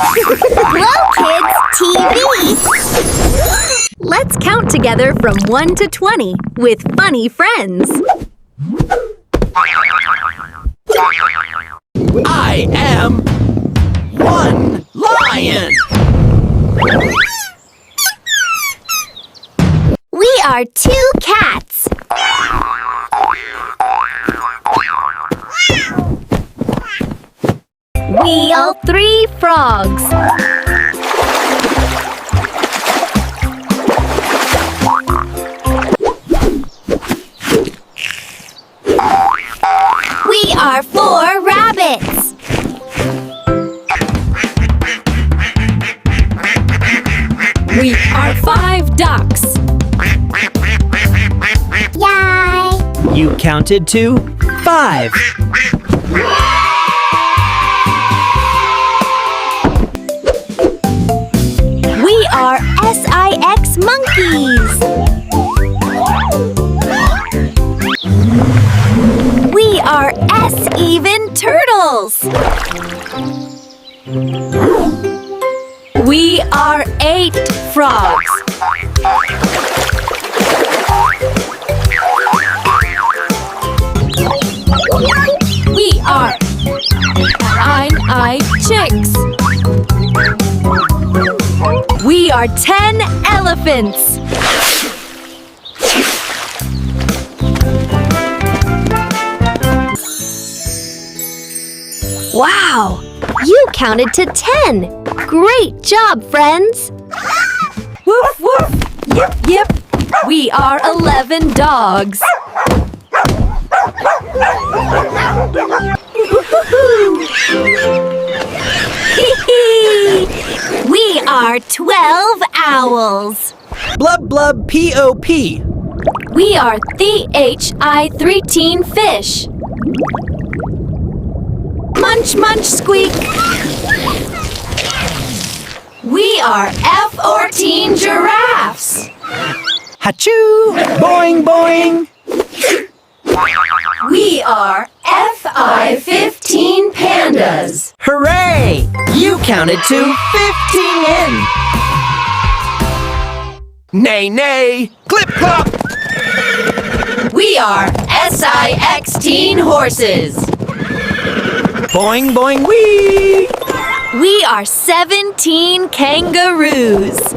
GlowKidzTV! Let's count together from 1 to 20 with funny friends. I am one lion. We are 2 cats. We are 3 frogs. We are 4 rabbits. We are 5 ducks. Yay! You counted to 5. We are SIX monkeys. We are S-even turtles. We are 8 frogs. We are 9-eyed chicks. We are 10 elephants. Wow! You counted to 10. Great job, friends. Woof woof. Yip yip. We are 11 dogs. We are 12 owls. Blub blub P-O-P. We are THI-13 fish. Munch munch squeak. We are F-14 giraffes. Achoo! Boing boing. We are FI-15 pandas. Hooray! You counted to 15. Nay nay. Clip clop. We are SIX-teen horses. Boing boing wee. We are 17 kangaroos.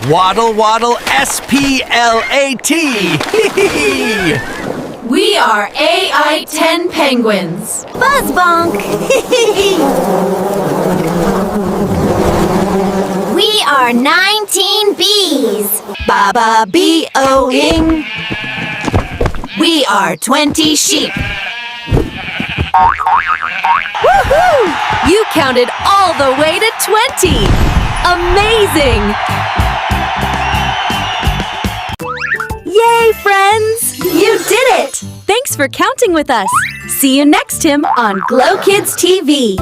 Waddle waddle S-P-L-A-T. We are AI-10 penguins. Buzz bonk. We are 19 bees. Baba B-O-ing. We are 20 sheep. Woohoo! You counted all the way to 20. Amazing! Yay, friends! You did it! Thanks for counting with us. See you next time on GlowKidzTV.